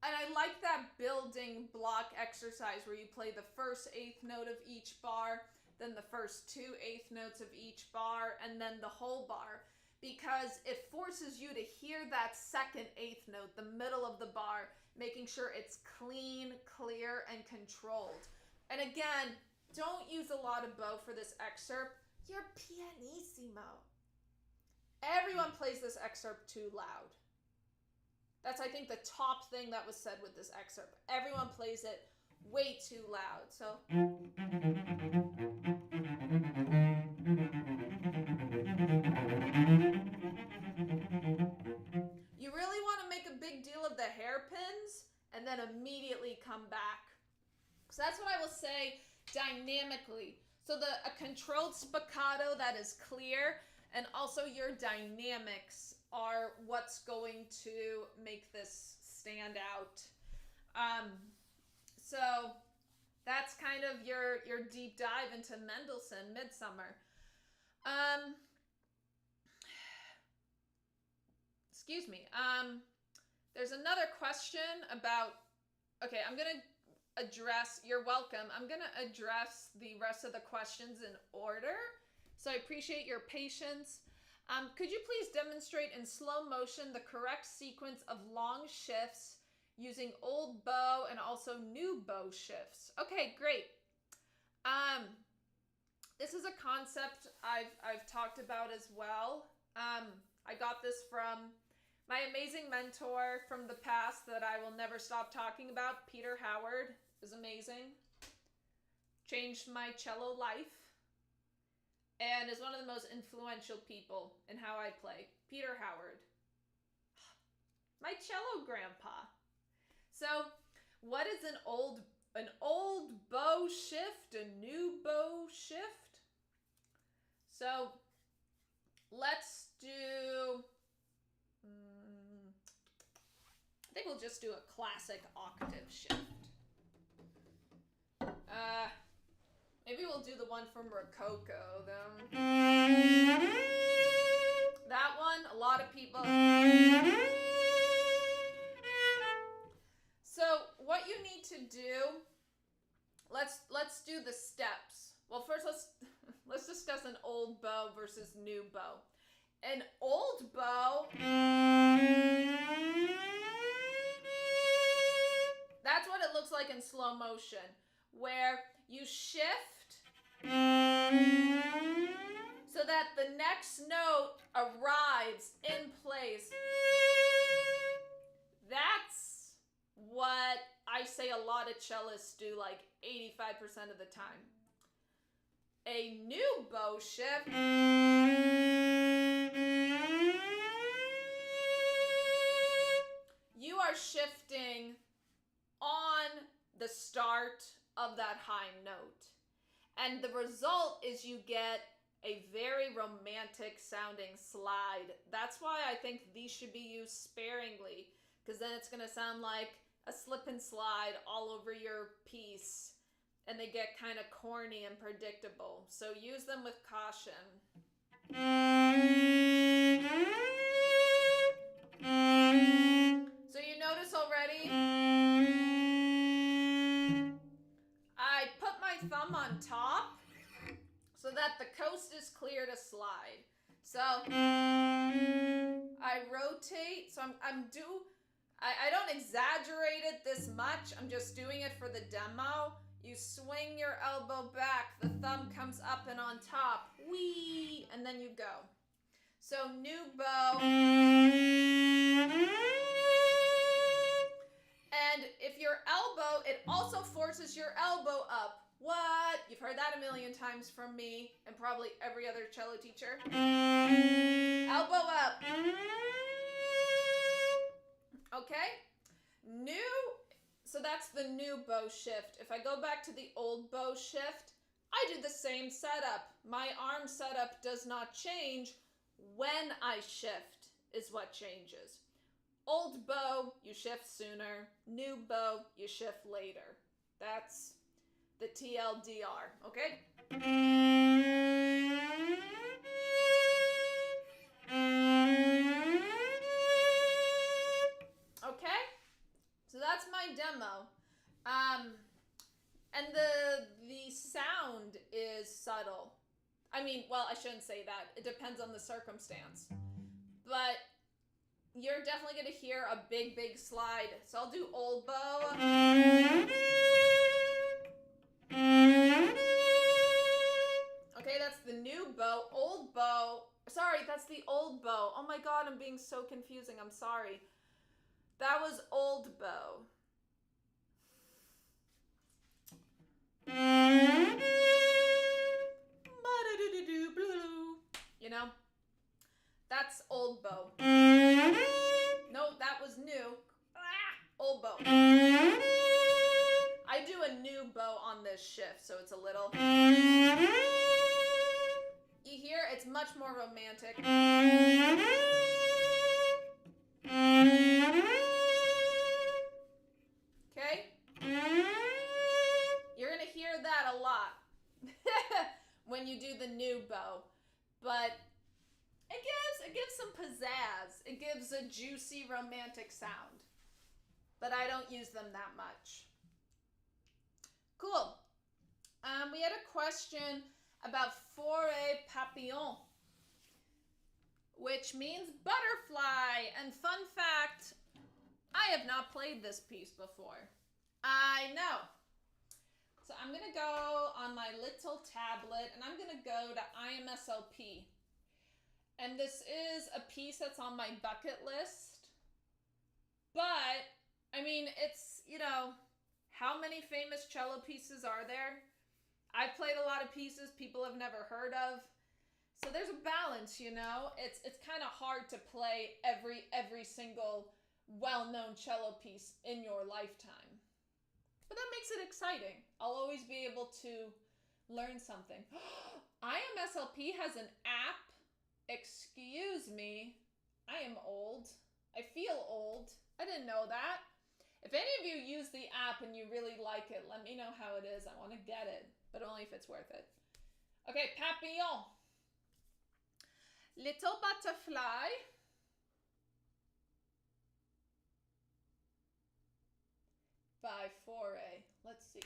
And I like that building block exercise where you play the first 8th note of each bar, then the first 2 8th notes of each bar, and then the whole bar. Because it forces you to hear that second 8th note, the middle of the bar, making sure it's clean, clear, and controlled. And again, don't use a lot of bow for this excerpt. You're pianissimo. Everyone plays this excerpt too loud. That's, I think, the top thing that was said with this excerpt. Everyone plays it way too loud. So you really want to make a big deal of the hairpins and then immediately come back. So that's what I will say dynamically. So a controlled spiccato that is clear, and also your dynamics are what's going to make this stand out. So that's kind of your deep dive into Mendelssohn, Midsummer. Excuse me. There's another question about, okay, I'm going to address, you're welcome. I'm going to address the rest of the questions in order. So I appreciate your patience. Could you please demonstrate in slow motion the correct sequence of long shifts using old bow and also new bow shifts? Okay, great. This is a concept I've talked about as well. I got this from my amazing mentor from the past that I will never stop talking about. Peter Howard is amazing. Changed my cello life. And is one of the most influential people in how I play. Peter Howard. My cello grandpa. So, what is an old bow shift, a new bow shift? So, let's do, I think we'll just do a classic octave shift. Maybe we'll do the one from Rococo, though. That one, a lot of people. So what you need to do, let's do the steps. Well, first let's discuss an old bow versus new bow. An old bow, that's what it looks like in slow motion, where you shift so that the next note arrives in place. That's what I say a lot of cellists do, like 85% of the time. A new bow shift, you are shifting on the start of that high note. And the result is you get a very romantic sounding slide. That's why I think these should be used sparingly, because then it's going to sound like a slip and slide all over your piece, and they get kind of corny and predictable. So use them with caution. So you notice already, I put my thumb on top so that the coast is clear to slide. So I rotate. So I don't exaggerate it this much. I'm just doing it for the demo. You swing your elbow back. The thumb comes up and on top. Whee! And then you go. So new bow. And if your elbow, it also forces your elbow up. What? You've heard that a million times from me and probably every other cello teacher. Elbow up. Okay? So that's the new bow shift. If I go back to the old bow shift, I do the same setup. My arm setup does not change. When I shift is what changes. Old bow, you shift sooner. New bow, you shift later. That's the TLDR, okay? Okay? So that's my demo. And the sound is subtle. I mean, well, I shouldn't say that. It depends on the circumstance. But you're definitely going to hear a big, big slide. So I'll do old bow. the old bow. Oh my God, I'm being so confusing. I'm sorry. That was old bow. You know, that's old bow. No, that was new. Old bow. I do a new bow on this shift, so it's a little. You hear? It's much more romantic. Okay? You're gonna hear that a lot when you do the new bow. But it gives some pizzazz. It gives a juicy romantic sound. But I don't use them that much. Cool. We had a question about fourré papillon, which means butterfly. And fun fact, I have not played this piece before. I know. So I'm going to go on my little tablet and I'm going to go to IMSLP. And this is a piece that's on my bucket list. But, I mean, it's, you know, how many famous cello pieces are there? I've played a lot of pieces people have never heard of. So there's a balance, you know? It's kind of hard to play every single well-known cello piece in your lifetime. But that makes it exciting. I'll always be able to learn something. IMSLP has an app. Excuse me. I am old. I feel old. I didn't know that. If any of you use the app and you really like it, let me know how it is. I want to get it, but only if it's worth it. Okay, papillon. Little butterfly. By fourré. Let's see.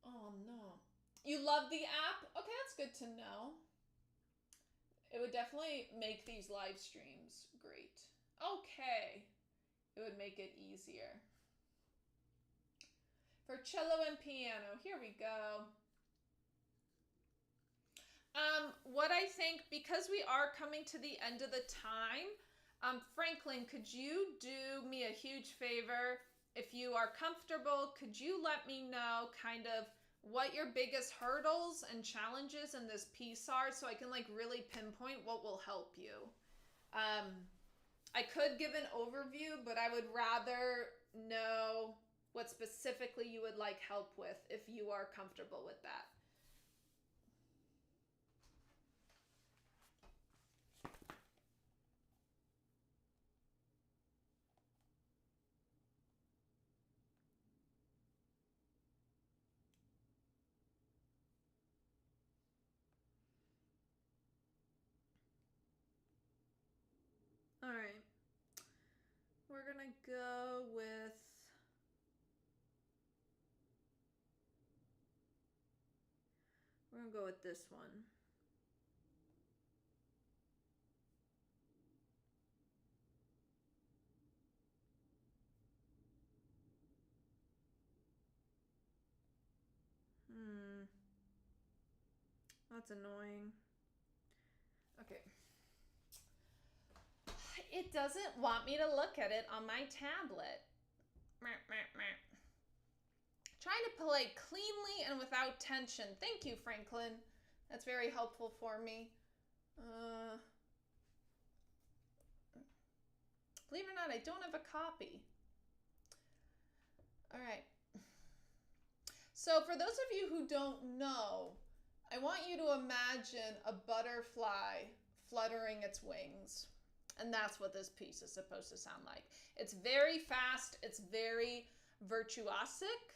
Oh no. You love the app? Okay, that's good to know. It would definitely make these live streams great. Okay. It would make it easier. For cello and piano, here we go. What I think, because we are coming to the end of the time, Franklin, could you do me a huge favor? If you are comfortable, could you let me know kind of what your biggest hurdles and challenges in this piece are so I can like really pinpoint what will help you? I could give an overview, but I would rather know what specifically you would like help with if you are comfortable with that. All right, we're gonna go with this one. That's annoying. Okay. It doesn't want me to look at it on my tablet. Trying to play cleanly and without tension. Thank you, Franklin. That's very helpful for me. Believe it or not, I don't have a copy. All right. So for those of you who don't know, I want you to imagine a butterfly fluttering its wings. And that's what this piece is supposed to sound like. It's very fast. It's very virtuosic.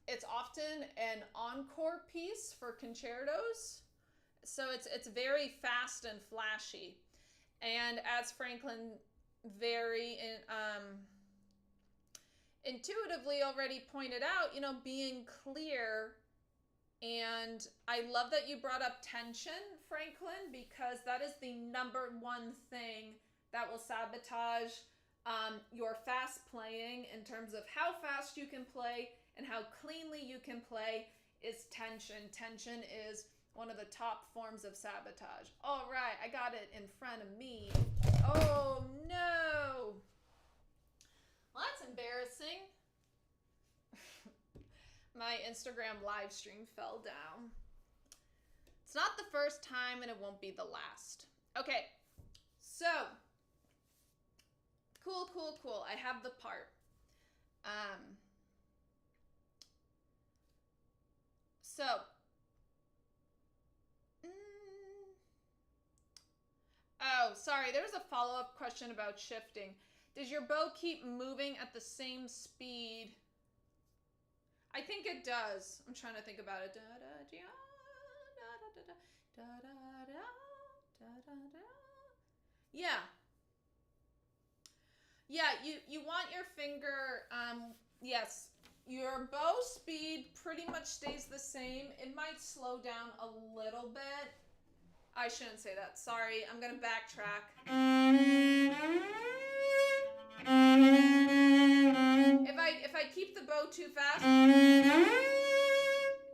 It's often an encore piece for concertos. So it's very fast and flashy. And as Franklin very intuitively already pointed out, you know, being clear. And I love that you brought up tension, Franklin, because that is the number one thing that will sabotage your fast playing in terms of how fast you can play and how cleanly you can play is tension. Tension is one of the top forms of sabotage. All right, I got it in front of me. Oh no! Well, that's embarrassing. My Instagram live stream fell down. It's not the first time and it won't be the last. Okay, so cool. I have the part. Oh, sorry, there was a follow-up question about shifting. Does your bow keep moving at the same speed? I think it does. I'm trying to think about it. Yeah. Yeah, you want your finger, yes, your bow speed pretty much stays the same. It might slow down a little bit. I shouldn't say that. Sorry, I'm going to backtrack. If I keep the bow too fast,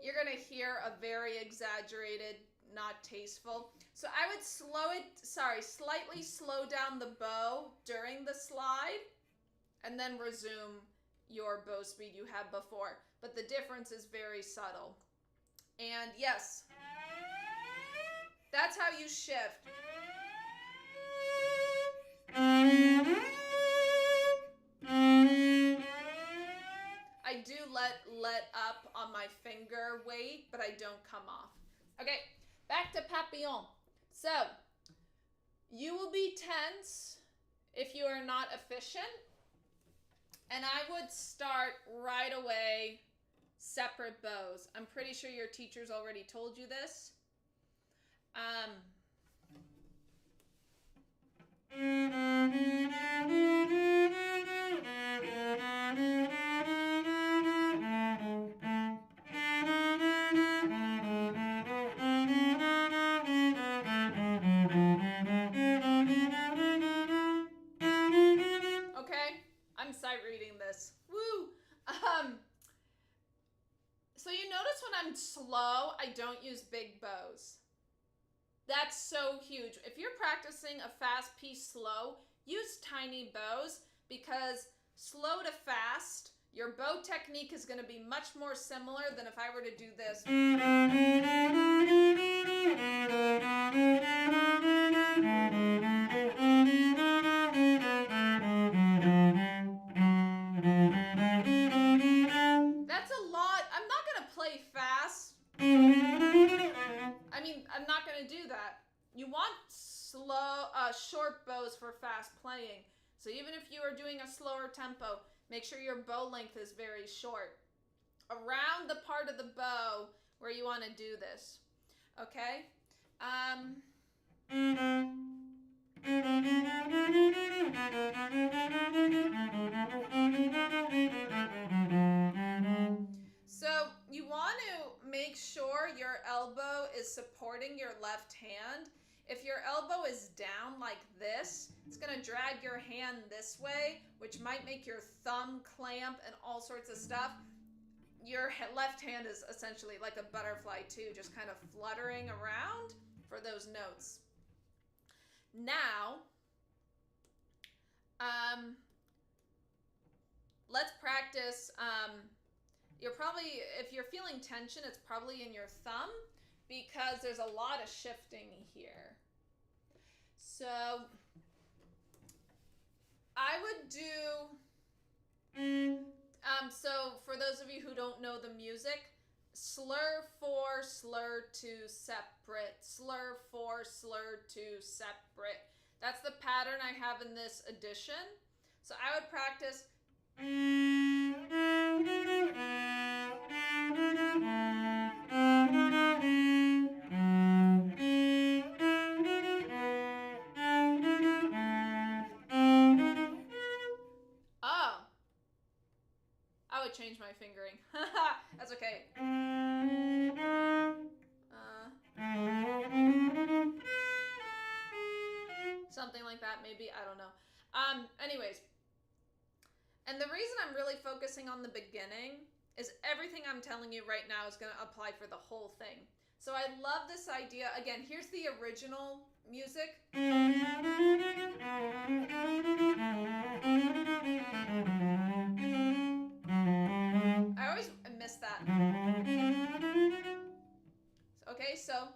you're going to hear a very exaggerated, not tasteful. So I would slightly slow down the bow during the slide and then resume your bow speed you had before. But the difference is very subtle. And yes, that's how you shift. I do let up on my finger weight, but I don't come off. Okay, back to papillon. So, you will be tense if you are not efficient. And I would start right away separate bows. I'm pretty sure your teachers already told you this. Okay, I'm sight reading this. Woo! So you notice when I'm slow, I don't use big bows. That's so huge. If you're practicing a fast piece slow, use tiny bows because slow to fast, your bow technique is going to be much more similar than if I were to do this. That's a lot. I'm not going to play fast. I mean, I'm not going to do that. You want short bows for fast playing. So even if you are doing a slower tempo, make sure your bow length is very short. Around the part of the bow where you want to do this. Okay? So you want to make sure your elbow is supporting your left hand. If your elbow is down like this, it's going to drag your hand this way, which might make your thumb clamp and all sorts of stuff. Your left hand is essentially like a butterfly too, just kind of fluttering around for those notes. Now, let's practice. If you're feeling tension, it's probably in your thumb because there's a lot of shifting here. So I would do, so for those of you who don't know the music, slur 4, slur 2, separate, slur 4, slur 2, separate. That's the pattern I have in this edition. So I would practice. Oh, I would change my fingering. That's okay. Something like that, maybe. I don't know. Anyways. And the reason I'm really focusing on the beginning is everything I'm telling you right now is going to apply for the whole thing. So I love this idea. Again, here's the original music. I always miss that. Okay, so.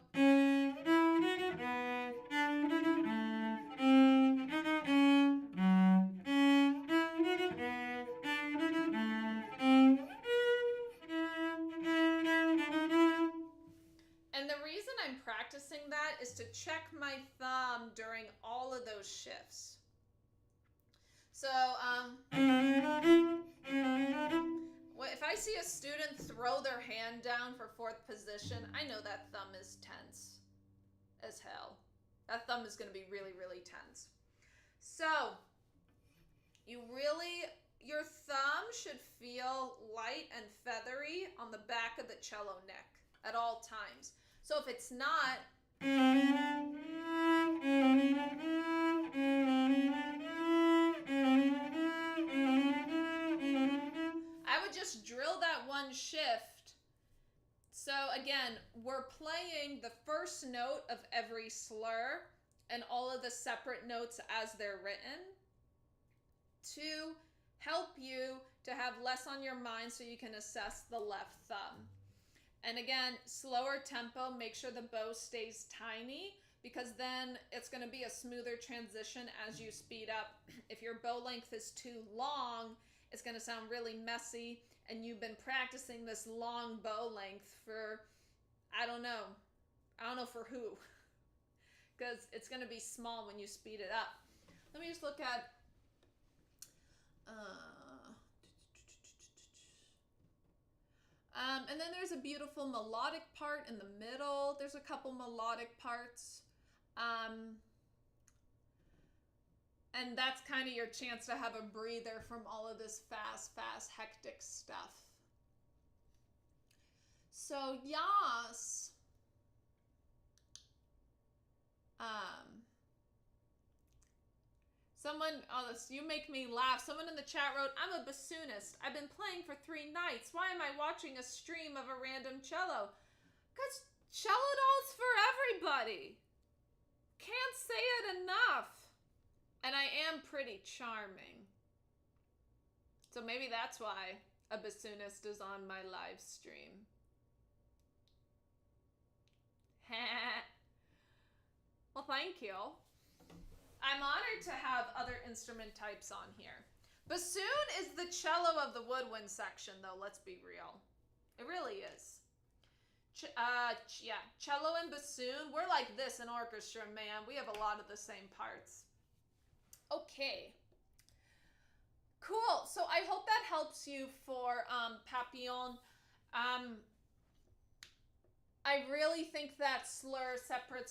And the reason I'm practicing that is to check my thumb during all of those shifts. So, if I see a student throw their hand down for 4th position, I know that thumb is tense as hell. That thumb is going to be really, really tense. So, your thumb should feel light and feathery on the back of the cello neck at all times. So if it's not, I would just drill that one shift. So again, we're playing the first note of every slur and all of the separate notes as they're written to help you to have less on your mind so you can assess the left thumb. And again, slower tempo, make sure the bow stays tiny because then it's going to be a smoother transition as you speed up. If your bow length is too long, it's going to sound really messy and you've been practicing this long bow length for, I don't know for who, because it's going to be small when you speed it up. Let me just look at and then there's a beautiful melodic part in the middle. There's a couple melodic parts. And that's kind of your chance to have a breather from all of this fast, hectic stuff. So, yes. You make me laugh. Someone in the chat wrote, I'm a bassoonist. I've been playing for 3 nights. Why am I watching a stream of a random cello? Because cello dolls for everybody. Can't say it enough. And I am pretty charming. So maybe that's why a bassoonist is on my live stream. Well, thank you. I'm honored to have other instrument types on here. Bassoon is the cello of the woodwind section, though, let's be real. It really is. Yeah, cello and bassoon, we're like this in orchestra, man. We have a lot of the same parts. Okay. Cool. So I hope that helps you for Papillon. I really think that slur separate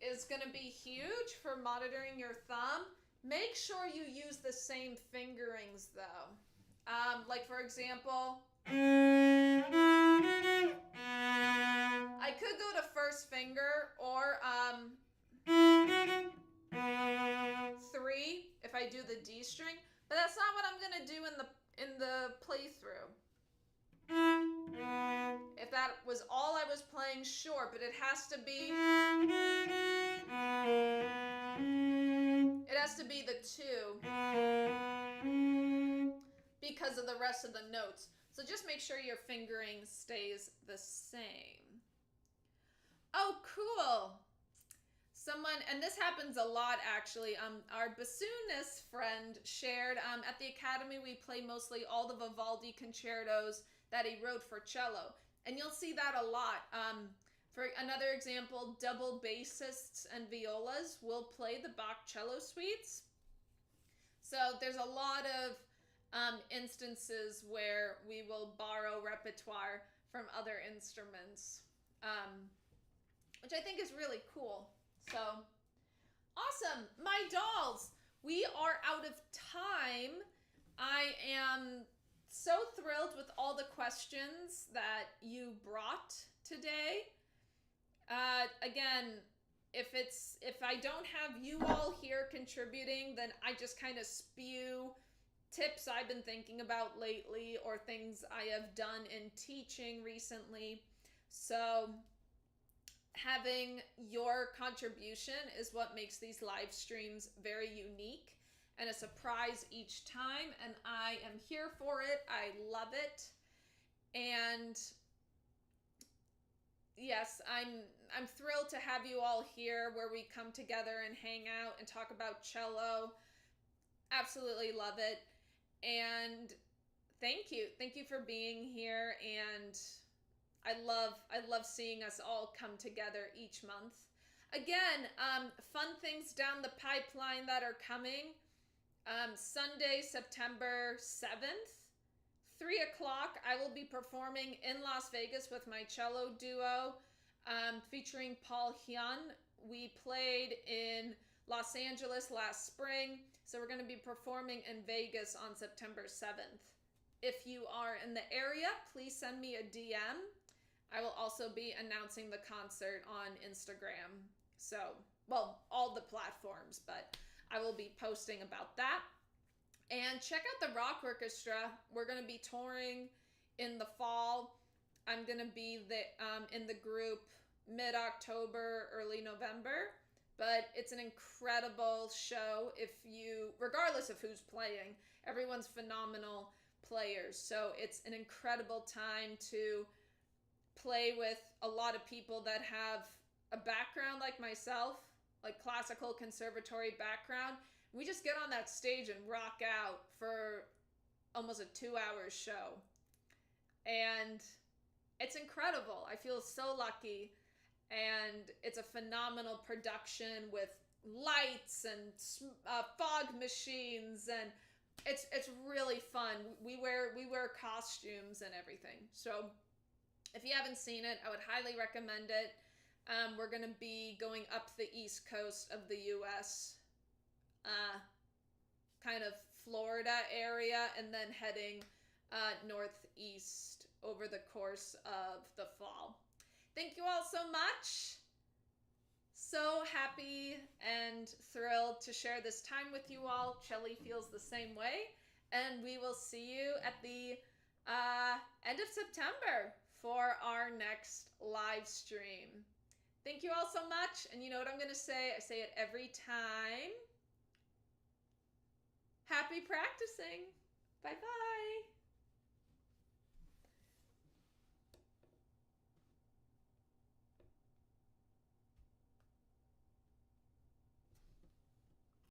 is going to be huge for monitoring your thumb. Make sure you use the same fingerings though. Like for example, I could go to first finger or 3 if I do the D string, but that's not what I'm going to do in the playthrough. If that was all I was playing, sure, but it has to be the 2 because of the rest of the notes. So just make sure your fingering stays the same. Oh, cool. And this happens a lot actually, our bassoonist friend shared, at the Academy we play mostly all the Vivaldi concertos that he wrote for cello. And you'll see that a lot. For another example, double bassists and violas will play the Bach cello suites. So there's a lot of instances where we will borrow repertoire from other instruments, which I think is really cool. So, awesome. My dolls, we are out of time. I am so thrilled with all the questions that you brought today. Again, if I don't have you all here contributing, then I just kind of spew tips I've been thinking about lately or things I have done in teaching recently. So having your contribution is what makes these live streams very unique and a surprise each time, and I am here for it. I love it. And yes, I'm thrilled to have you all here where we come together and hang out and talk about cello. Absolutely love it. And thank you. Thank you for being here, and I love seeing us all come together each month. Again, fun things down the pipeline that are coming. Sunday, September 7th, 3 o'clock, I will be performing in Las Vegas with my cello duo, featuring Paul Hyun. We played in Los Angeles last spring, so we're going to be performing in Vegas on September 7th. If you are in the area, please send me a DM. I will also be announcing the concert on Instagram. So, well, all the platforms, but I will be posting about that. And check out the Rock Orchestra. We're going to be touring in the fall. I'm going to be in the group mid-October, early November. But it's an incredible show regardless of who's playing. Everyone's phenomenal players. So it's an incredible time to play with a lot of people that have a background like myself, like classical conservatory background. We just get on that stage and rock out for almost a 2-hour show. And it's incredible. I feel so lucky. And it's a phenomenal production with lights and fog machines, and it's really fun. We wear costumes and everything. So if you haven't seen it, I would highly recommend it. We're going to be going up the east coast of the U.S., kind of Florida area, and then heading northeast over the course of the fall. Thank you all so much. So happy and thrilled to share this time with you all. Shelly feels the same way. And we will see you at the end of September for our next live stream. Thank you all so much. And you know what I'm going to say? I say it every time. Happy practicing. Bye-bye.